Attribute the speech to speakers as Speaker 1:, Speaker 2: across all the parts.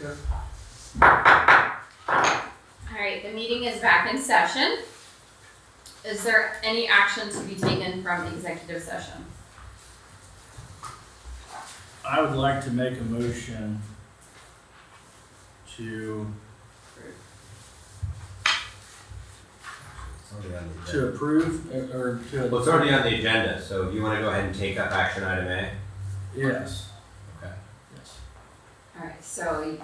Speaker 1: Good.
Speaker 2: All right, the meeting is back in session. Is there any action to be taken from executive session?
Speaker 3: I would like to make a motion to
Speaker 4: It's already on the
Speaker 3: to
Speaker 4: agenda.
Speaker 3: approve or to.
Speaker 4: Well, it's already on the agenda, so you wanna go ahead and take up action item A?
Speaker 3: Yes.
Speaker 4: Okay.
Speaker 3: Yes.
Speaker 2: All right, so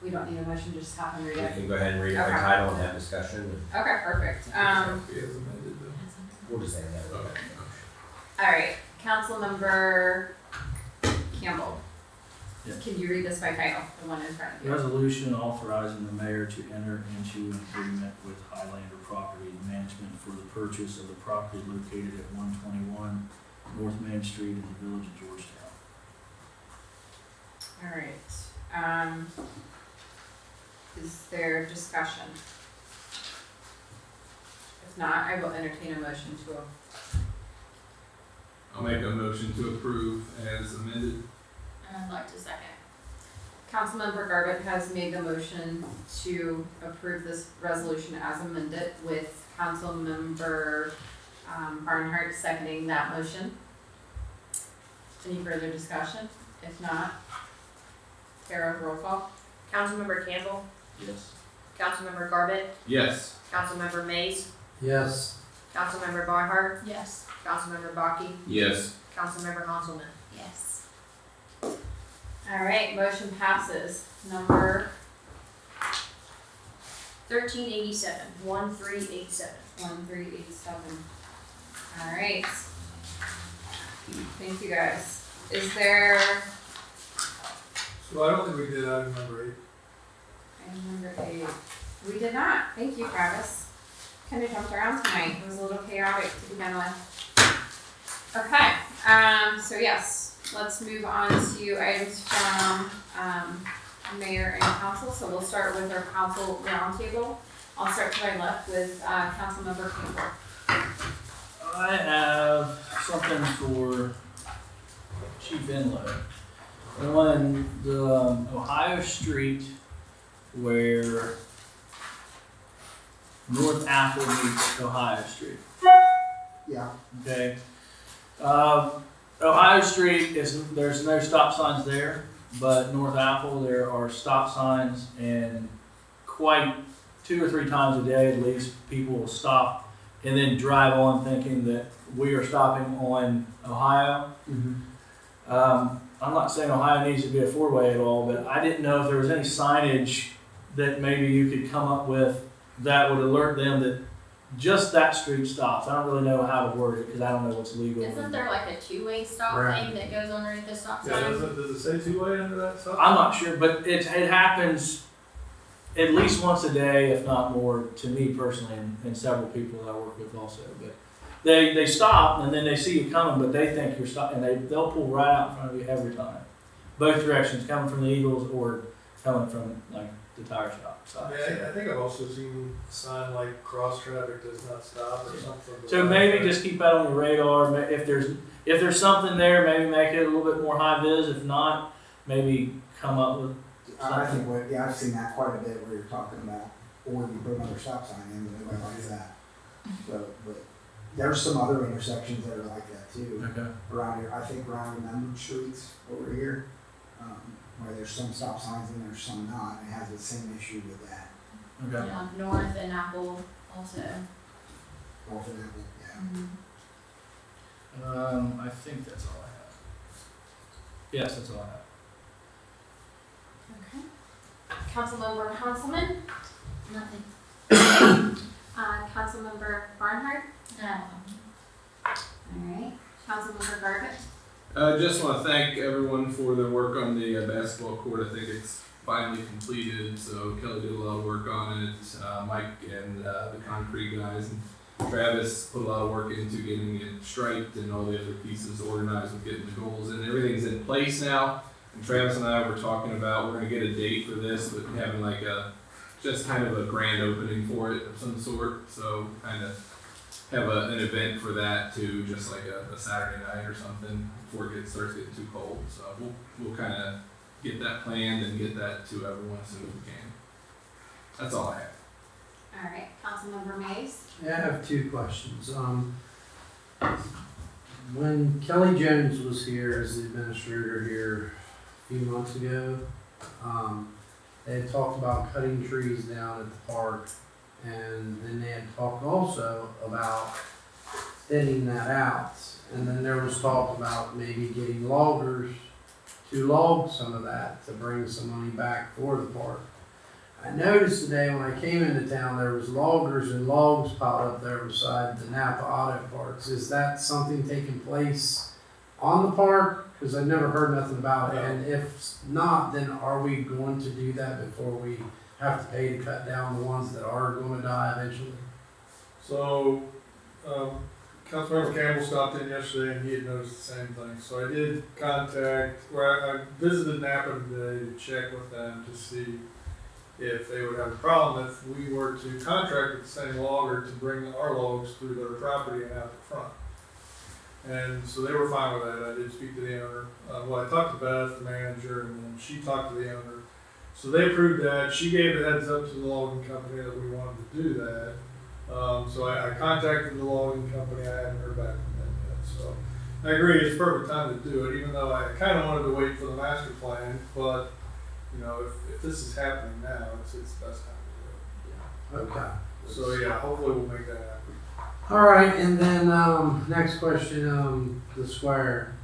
Speaker 2: we don't need a motion, just have them read
Speaker 4: We
Speaker 2: it.
Speaker 4: can go ahead and read it by
Speaker 2: Okay.
Speaker 4: title and have discussion.
Speaker 2: Okay, perfect.
Speaker 4: We'll just say that.
Speaker 1: Okay.
Speaker 2: All right, Councilmember Campbell.
Speaker 3: Yes.
Speaker 2: Can you read this by title, the one in front of you?
Speaker 3: Resolution authorizing the mayor to enter into an agreement with Highlander Property Management for the purchase of the property located at 121 North Main Street in the village of Georgetown.
Speaker 2: All right, is there discussion? If not, I will entertain a motion to,
Speaker 1: I'll make a motion to approve as amended.
Speaker 5: And I'd like to second.
Speaker 2: Councilmember Garbutt has made the motion to approve this resolution as amended with Councilmember Barnhart seconding that motion. Any further discussion? If not, Tara, roll call.
Speaker 5: Councilmember Campbell,
Speaker 3: Yes.
Speaker 5: Councilmember Garbutt,
Speaker 1: Yes.
Speaker 5: Councilmember Mays,
Speaker 4: Yes.
Speaker 5: Councilmember Barnhart,
Speaker 6: Yes.
Speaker 5: Councilmember Baki,
Speaker 1: Yes.
Speaker 5: Councilmember Hanselman.
Speaker 6: Yes.
Speaker 2: All right, motion passes. Number
Speaker 5: 1387, 1387.
Speaker 2: 1387. All right. Thank you guys. Is there,
Speaker 1: So I don't think we did item number 8.
Speaker 2: item number 8? We did not. Thank you, Travis. Kind of jumped around tonight. It was a little chaotic to begin with. Okay, so yes, let's move on to items from mayor and council. So we'll start with our council roundtable. I'll start to my left with Councilmember Campbell.
Speaker 3: I have something for Chief Inlow. On the Ohio Street where North Apple meets Ohio Street.
Speaker 7: Yeah,
Speaker 3: Okay. Ohio Street there's no stop signs there, but North Apple there are stop signs, and quite 2 or 3 times a day at least people will stop and then drive on thinking that we are stopping on Ohio. I'm not saying Ohio needs to be a 4-way at all, but I didn't know if there was any signage that maybe you could come up with that would alert them that just that street stops. I don't really know how to word it because I don't know what's legal.
Speaker 5: Isn't there like a 2-way stop
Speaker 7: Right.
Speaker 5: thing that goes underneath the stop
Speaker 1: Yeah,
Speaker 5: sign?
Speaker 1: does it say 2-way under that stuff?
Speaker 3: I'm not sure, but it happens at least once a day, if not more, to me personally, and several people that I work with also. But they stop and then they see you coming, but they think you're stopping, and they'll pull right out in front of you every time, both directions, coming from the Eagles or coming from like the tire shop side.
Speaker 1: I think I've also seen a sign like cross traffic does not stop or something.
Speaker 3: So maybe just keep that on your radar. If there's something there, maybe make it a little bit more high vis. If not, maybe come up with
Speaker 7: I think I've seen that quite a bit where you're talking about, or you put another stop sign in, but nobody likes that. So, but there's some other intersections that are like that too,
Speaker 3: Okay.
Speaker 7: around here, I think around the numbered streets over here, where there's some stop signs and there's some not, and it has the same issue with that.
Speaker 3: Okay.
Speaker 5: Yeah, North and Apple also.
Speaker 7: North of Apple, yeah.
Speaker 3: I think that's all I have. Yes, that's all I have.
Speaker 2: Okay. Councilmember Hanselman,
Speaker 5: Nothing.
Speaker 2: Councilmember Barnhart,
Speaker 5: No.
Speaker 2: all right, Councilmember Garbutt.
Speaker 1: Just want to thank everyone for their work on the basketball court. I think it's finally completed, so Kelly did a lot of work on it. Mike and the concrete guys and Travis put a lot of work into getting it striped and all the other pieces organized with getting the goals in. Everything's in place now. And Travis and I were talking about we're gonna get a date for this, but having like just kind of a grand opening for it of some sort. So kind of have an event for that too, just like a Saturday night or something before it starts getting too cold. So we'll kind of get that planned and get that to everyone as soon as we can. That's all I have.
Speaker 2: Alright, Councilmember Mays?
Speaker 6: Yeah, I have two questions. When Kelly Jones was here as the administrator here a few months ago, they had talked about cutting trees down at the park, and then they had talked also about thinning that out. And then there was talk about maybe getting loggers to log some of that to bring some money back for the park. I noticed today when I came into town, there was loggers and logs piled up there beside the Napa Auto Parts. Is that something taking place on the park? Because I've never heard nothing about it.
Speaker 8: No.
Speaker 6: And if not, then are we going to do that before we have to pay to cut down the ones that are going to die eventually?
Speaker 8: So, Councilmember Campbell stopped in yesterday and he had noticed the same thing. So I did contact, I visited Napa today to check with them to see if they would have a problem if we were to contract with the same logger to bring our logs through their property and out the front. And so they were fine with that. I did speak to the owner. I talked to Beth, the manager, and then she talked to the owner. So they approved that. She gave a heads up to the logging company that we wanted to do that. So I contacted the logging company. I haven't heard back from them yet. So I agree, it's the perfect time to do it, even though I kind of wanted to wait for the master plan. But, you know, if this is happening now, it's the best time to do
Speaker 6: Okay.
Speaker 8: it. So yeah, hopefully we'll make that happen.
Speaker 6: All right, and then next question, the square.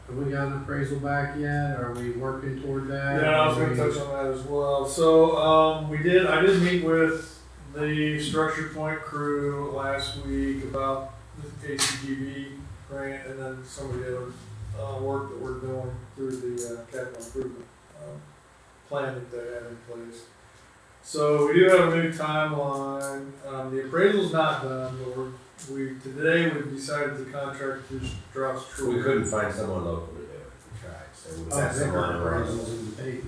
Speaker 6: Have we got an appraisal back yet? Are we working toward that?
Speaker 8: Yeah, I was gonna touch on that as well. So, I did meet with the Structure Point crew last week about the ACGB grant and then some of the other, work that we're doing through the, capital improvement, plan that they have in place. So we do have a new timeline. The appraisal's not done, but today we decided to contract through Strauss Troy.
Speaker 4: We couldn't find someone local to do it, we tried, so we
Speaker 6: Oh,
Speaker 4: got someone
Speaker 6: Vicar
Speaker 4: around.
Speaker 6: appraisals in Batavia.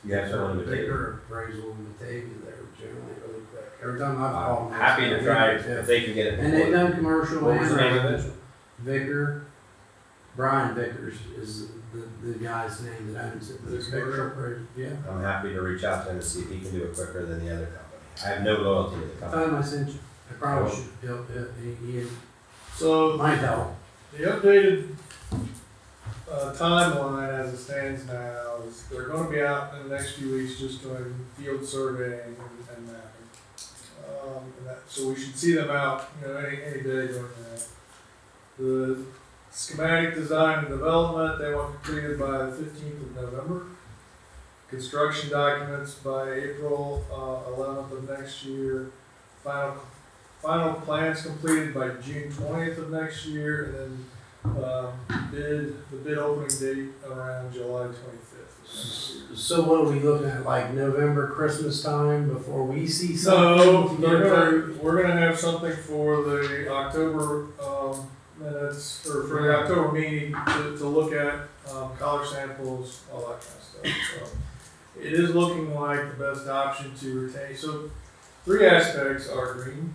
Speaker 4: You have someone to take it.
Speaker 6: Vicar appraisal in Batavia, they're generally really quick. Every time I've called
Speaker 4: I'm
Speaker 6: them.
Speaker 4: happy to try
Speaker 6: Yeah.
Speaker 4: if they can get it.
Speaker 6: And they've
Speaker 4: before-
Speaker 6: done commercial
Speaker 4: What was
Speaker 6: and
Speaker 4: the name of it?
Speaker 6: residential. Vicar, Brian Vickers is the guy's name that owns it.
Speaker 8: This
Speaker 6: Vicar
Speaker 8: commercial?
Speaker 6: appraisal, yeah.
Speaker 4: I'm happy to reach out to him and see if he can do it quicker than the other company. I have no loyalty to the company.
Speaker 6: Time I sent you, I probably should, he
Speaker 8: So
Speaker 6: might help.
Speaker 8: the updated timeline as it stands now is they're going to be out in the next few weeks just doing field surveying and mapping. So we should see them out, any day doing that. The schematic design and development, they want completed by the 15th of November. Construction documents by April 11th of next year. Final plans completed by June 20th of next year, and then the bid opening date around July 25th of next year.
Speaker 6: So what are we looking at, like November, Christmas time before we see
Speaker 8: So
Speaker 6: something? to get approved?
Speaker 8: we're gonna have something for the October minutes, or for the October meeting to look at collar samples, all that kind of stuff. So it is looking like the best option to retain. So 3 aspects are green,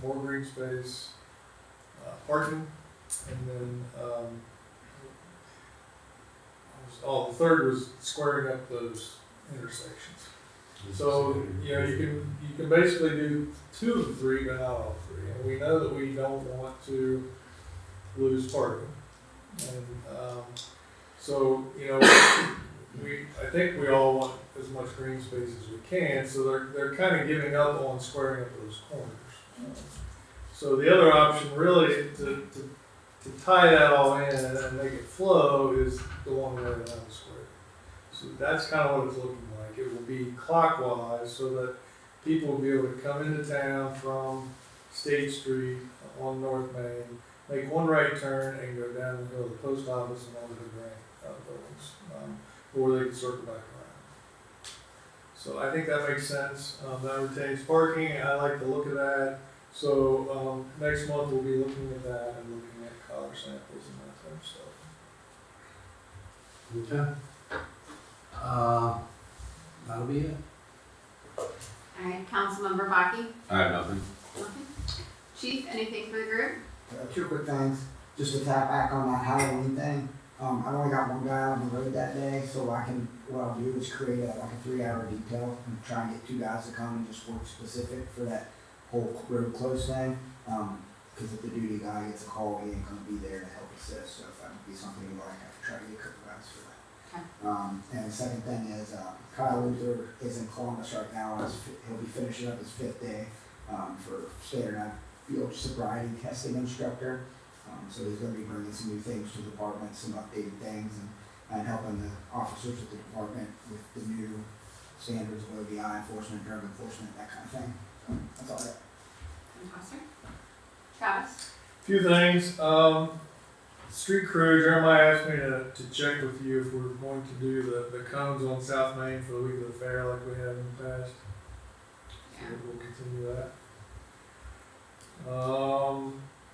Speaker 8: more green space, parking, and then the third was squaring up those intersections. So, you can basically do 2 of the 3, but not all 3. And we know that we don't want to lose parking. And, so, I think we all want as much green space as we can, so they're kind of giving up on squaring up those corners. So the other option really to tie that all in and make it flow is the one way around the square. So that's kind of what it's looking like. It will be clockwise so that people will be able to come into town from State Street on North Main, make one right turn and go down and go to the post office and over the grant buildings, or they can circle back around. So I think that makes sense. That retains parking. I like the look of that. So next month we'll be looking at that and looking at collar samples and that type of stuff.
Speaker 6: Okay. That'll be it.
Speaker 2: Alright, Councilmember Baki?
Speaker 4: I have nothing.
Speaker 2: Nothing. Chief, anything for the group?
Speaker 7: 2 quick things, just to tap back on that Halloween thing. I only got one guy on the road that day, so what I'll do is create like a 3-hour detail and try and get 2 guys to come and just work specific for that whole road close thing. Cause if the duty guy gets a call, he ain't gonna be there to help assist, so if that would be something you like, I could try to get a couple guys for that. And the second thing is, Kyle Luther is in Columbus right now, he'll be finishing up his 5th day, for standardized field sobriety testing instructor. So he's gonna be bringing some new things to the department, some updated things, and helping the officers at the department with the new standards of OBI enforcement, drug enforcement, that kind of thing. So that's all that.
Speaker 2: Fantastic. Travis?
Speaker 8: Few things, street crew, Jeremiah asked me to check with you if we're going to do the cones on South Main for the week of the fair like we have in the past. So
Speaker 2: Yeah.
Speaker 8: we'll continue that.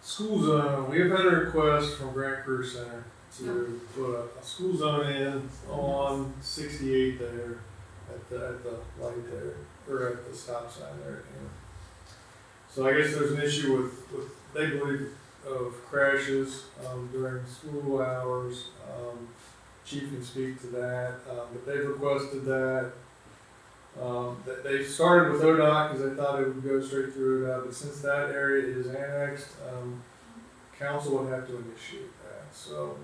Speaker 8: School zone, we have had a request from Grant Career Center to put a school zone in on 68 there at the light there, or at the stop sign there. So I guess there's an issue with they believe of crashes during school hours. Chief can speak to that, but they've requested that. That they started with ODOT because they thought it would go straight through ODOT, but since that area is annexed, council would have to initiate that. So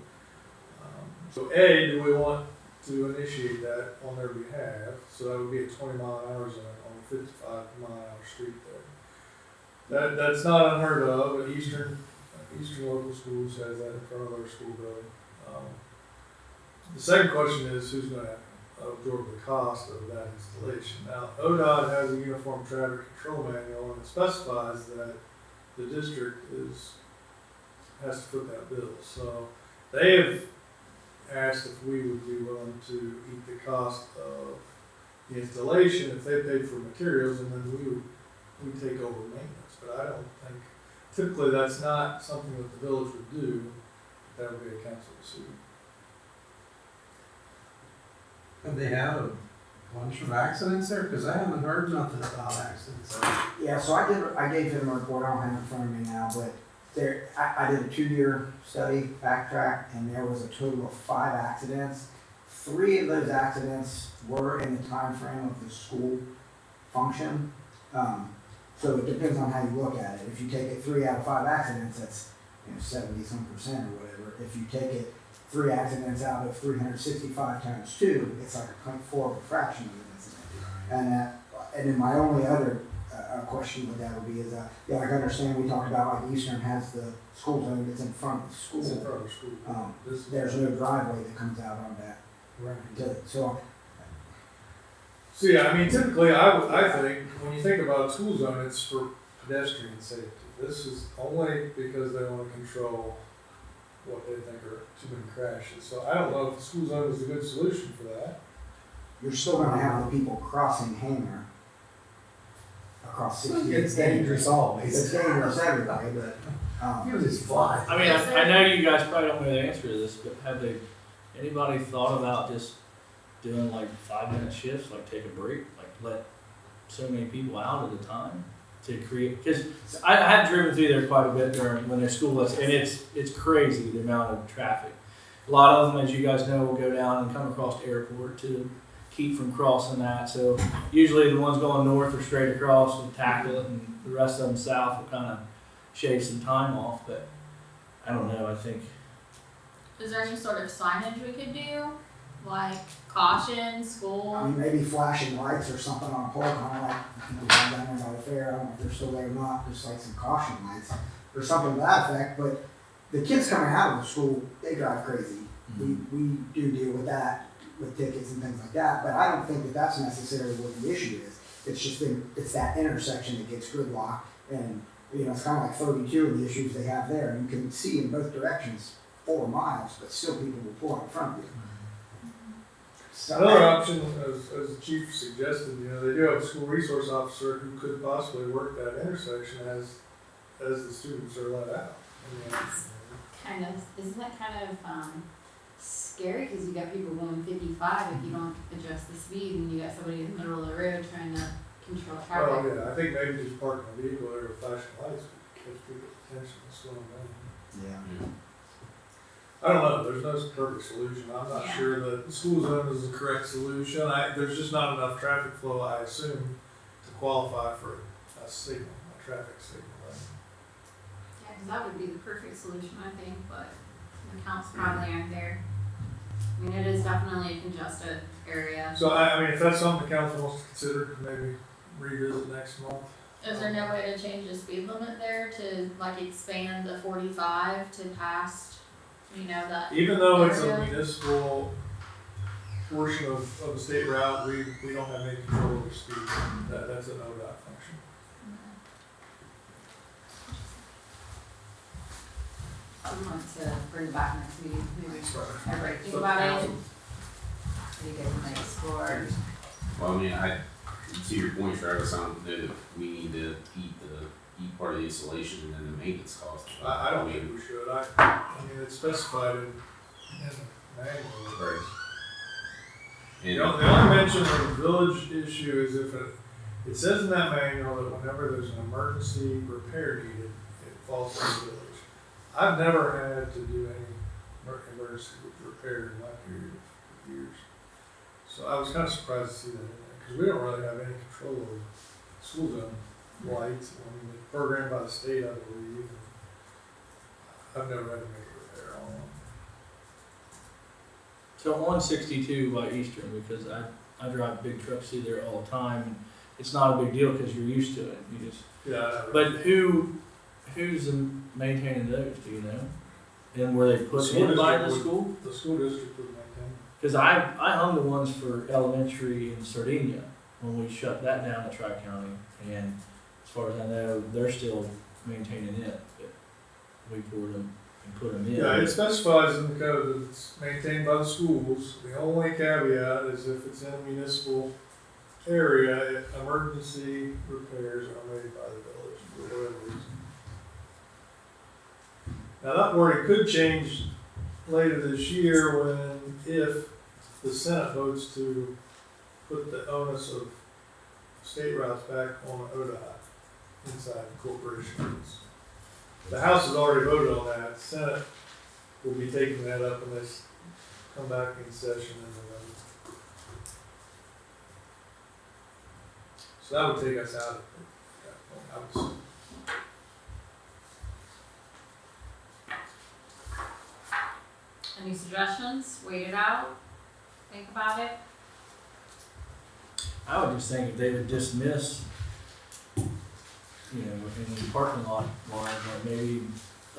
Speaker 8: A, do we want to initiate that on their behalf? So that would be a 20-mile-an-hour zone on a 55-mile-an-hour street there. That's not unheard of, but Eastern local schools has that in front of their school building. The second question is who's going to absorb the cost of that installation. Now, ODOT has a uniform traffic control manual and it specifies that the district has to foot that bill. So they have asked if we would be willing to eat the cost of the installation if they paid for materials, and then we take over maintenance. But I don't think, typically that's not something that the village would do. That would be a council decision.
Speaker 6: Have they had a bunch of accidents there? Cause I haven't heard nothing about accidents there.
Speaker 7: Yeah, so I gave him a report, I don't have it in front of me now, but I did a 2-year study, backtrack, and there was a total of 5 accidents. 3 of those accidents were in the time frame of the school function. So it depends on how you look at it. If you take it 3 out of 5 accidents, that's 70-some% or whatever. If you take it 3 accidents out of 365 times 2, it's like a 0.4 of a fraction of an incident. And then my only other question with that would be is, yeah, like I understand we talked about like Eastern has the school zone that's in front of the school.
Speaker 8: It's in front of the school.
Speaker 7: There's no driveway that comes out on that.
Speaker 6: Right.
Speaker 7: So
Speaker 8: Yeah, I mean, typically, I think, when you think about a school zone, it's for pedestrian safety. This is only because they want to control what they think are too many crashes. So I don't know if the school zone is a good solution for that.
Speaker 7: you're still gonna have the people crossing Hanger across 60.
Speaker 6: It's dangerous always.
Speaker 7: It's dangerous everybody, but,
Speaker 6: You just fly.
Speaker 3: I mean, I know you guys probably don't know the answer to this, but have anybody thought about just doing like 5-minute shifts, like take a break, like let so many people out at a time to create, because I have driven through there quite a bit during, when there's school buses, and it's crazy the amount of traffic. A lot of them, as you guys know, will go down and come across the airport to keep from crossing that. So usually the ones going north are straight across and tackle it, and the rest of them south will kind of shave some time off. But I don't know, I think.
Speaker 5: Is there any sort of signage we could do? Like caution, school?
Speaker 7: I mean, maybe flashing lights or something on a pole, kind of like, down there by the fair, I don't know if they're still there or not, just like some caution lights or something to that effect, but the kids coming out of the school, they drive crazy. We do deal with that, with tickets and things like that, but I don't think that that's necessarily what the issue is. It's just it's that intersection that gets gridlocked, and, it's kind of like 32 of the issues they have there. You can see in both directions 4 miles, but still people will pull out in front of you. So,
Speaker 8: Another option, as the chief suggested, they do have a school resource officer who could possibly work that intersection as the students are let out.
Speaker 5: Isn't that kind of scary, because you got people going 55 if you don't adjust the speed, and you got somebody in the middle of the road trying to control traffic.
Speaker 8: Well, yeah, I think maybe just parking a vehicle there with flashing lights would catch people's attention and slow them down.
Speaker 7: yeah.
Speaker 8: I don't know, there's no perfect solution, I'm not
Speaker 2: Yeah.
Speaker 8: sure that the school zone is the correct solution, there's just not enough traffic flow, I assume, to qualify for a signal, a traffic signal.
Speaker 2: Yeah, 'cause that would be the perfect solution, I think, but the counts probably aren't there. I mean, it is definitely a congested area.
Speaker 8: So I mean, if that's something the council wants to consider, maybe revisit next month.
Speaker 9: Is there no way to change the speed limit there to like expand the 45 to past, you know, that?
Speaker 8: Even though it's a
Speaker 9: Area.
Speaker 8: municipal portion of the state route, we don't have any control over speed, that's an ODOT function.
Speaker 5: I want to bring back next meeting, maybe everybody think
Speaker 8: So
Speaker 5: about it.
Speaker 8: council-
Speaker 5: You guys might explore.
Speaker 10: Well, I mean, to your point, Travis, I don't know that we need to eat part of the installation and then the maintenance cost.
Speaker 8: I don't think we should, I mean, it's specified in the manual.
Speaker 10: Right.
Speaker 8: The
Speaker 10: And,
Speaker 8: only mention of the village issue is if it says in that manual that whenever there's an emergency repair needed, it falls on the village. I've never had to do any emergency repair in my period of years. So I was kind of surprised to see that in there, because we don't really have any control over school zone lights. I mean, they're programmed by the state, I believe. I've never had to make a repair on one.
Speaker 3: So on 62 by Eastern, because I drive big trucks through there all the time, and it's not a big deal because you're used to it. You just.
Speaker 8: Yeah, I know.
Speaker 3: But who's maintaining those? Do you know? And were they put
Speaker 8: School
Speaker 3: in by
Speaker 8: district
Speaker 3: the
Speaker 8: would-
Speaker 3: school?
Speaker 8: The school district would maintain.
Speaker 3: Because I hung the ones for elementary in Sardinia when we shut that down at Tri-County, and as far as I know, they're still maintaining it. But we poured them and put them in.
Speaker 8: Yeah, it specifies in the code that it's maintained by the schools. The only caveat is if it's in a municipal area, emergency repairs are made by the village for whatever reason. Now, that wording could change later this year if the Senate votes to put the onus of state routes back on ODOT inside corporations. The House has already voted on that, the Senate will be taking that up when they come back in session in November. So that would take us out of that point, I would say.
Speaker 2: Any suggestions? Wait it out? Think about it?
Speaker 3: I would just think if they would dismiss, in the parking lot line, like maybe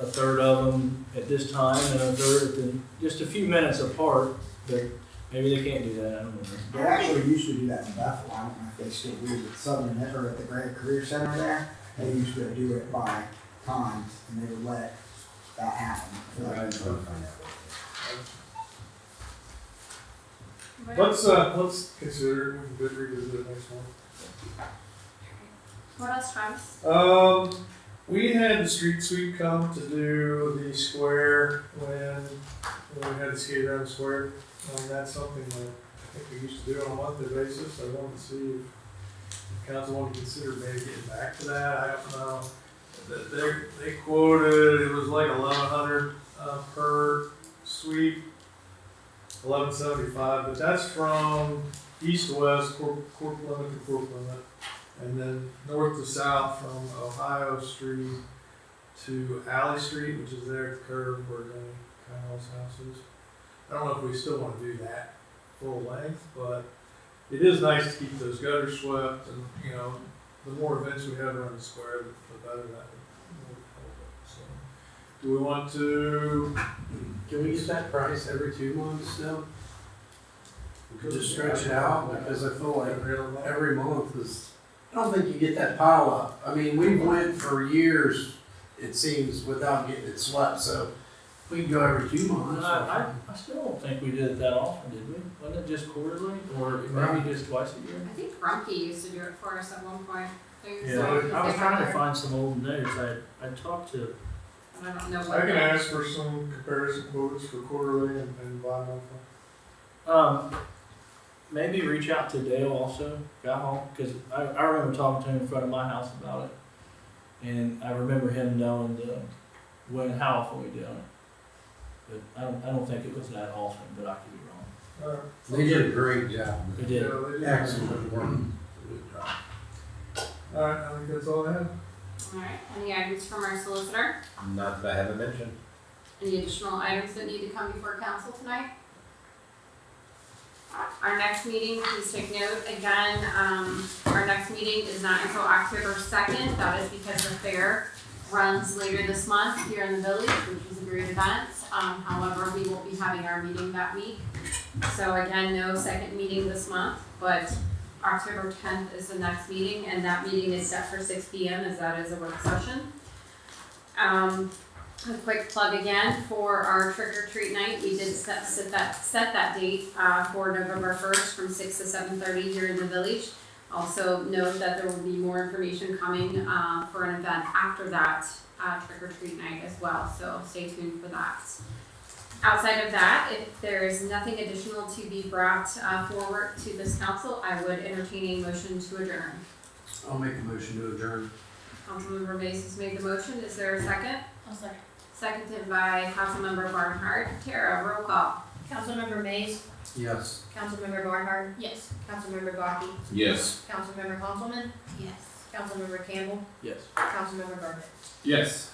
Speaker 3: a third of them at this time and a third just a few minutes apart, but maybe they can't do that, I don't know.
Speaker 7: They actually used to do that in Bethel. I don't know if they still do it at Southern or at the Grant Career Center there. They used to do it by times and they would let that happen.
Speaker 8: Let's consider it, we can revisit it next month.
Speaker 2: What else, Travis?
Speaker 8: We had the street sweep come to do the square when we had to skate around the square. That's something that I think we used to do on a monthly basis. I wanted to see if the council wanted to consider maybe getting back to that. I don't know. They quoted, it was like 1,100 per sweep, 1175, but that's from east to west, Corp limit to Corp limit. And then north to south from Ohio Street to Alley Street, which is there at the curve where Danny Kyle's house is. I don't know if we still want to do that full length, but it is nice to keep those gutters swept and, the more events we have around the square, the better that would help. So, do we want to?
Speaker 6: Can we get that price every 2 months still? Just stretch it out, because I feel like every month is, I don't think you get that pile up. I mean, we went for years, it seems, without getting it swept, so we can go every 2 months.
Speaker 3: I still don't think we did it that often, did we? Wasn't it just quarterly, or maybe just twice a year?
Speaker 2: I think Rumpke used to do it for us at one point.
Speaker 3: Yeah, I was trying to find some old notes. I talked to.
Speaker 2: I don't know
Speaker 8: I
Speaker 2: what.
Speaker 8: can ask for some comparison quotes for quarterly and bi-monthly.
Speaker 3: Maybe reach out to Dale also, Guy Hall, because I remember talking to him in front of my house about it, and I remember him knowing how often we do it. but I don't think it was that often, but I could be wrong.
Speaker 8: Alright.
Speaker 6: They did a great job.
Speaker 3: It did.
Speaker 8: Yeah, they did.
Speaker 6: Excellent work.
Speaker 8: Good job. Alright, I think that's all I have.
Speaker 2: Alright, any items from our solicitor?
Speaker 4: Not that I haven't mentioned.
Speaker 2: Any additional items that need to come before council tonight? Our next meeting, please take note, again, our next meeting is not until October 2nd. That is because the fair runs later this month here in the village, which is a great event. However, we won't be having our meeting that week. So again, no second meeting this month, but October 10th is the next meeting, and that meeting is set for 6 p.m. as that is a work session. A quick plug again for our trick or treat night. We did set that date for November 1st from 6 to 7:30 here in the village. Also note that there will be more information coming for an event after that trick or treat night as well. So stay tuned for that. Outside of that, if there is nothing additional to be brought forward to this council, I would entertain a motion to adjourn.
Speaker 6: I'll make a motion to adjourn.
Speaker 2: Councilmember Mays has made the motion. Is there a second?
Speaker 9: I'll second.
Speaker 2: Seconded by Councilmember Barnhart. Tara, roll call.
Speaker 11: Councilmember Mays,
Speaker 6: Yes.
Speaker 11: Councilmember Barnhart,
Speaker 9: Yes.
Speaker 11: Councilmember Baki,
Speaker 10: Yes.
Speaker 11: Councilmember Konzelman,
Speaker 9: Yes.
Speaker 11: Councilmember Campbell,
Speaker 3: Yes.
Speaker 11: Councilmember Barbette.
Speaker 1: Yes.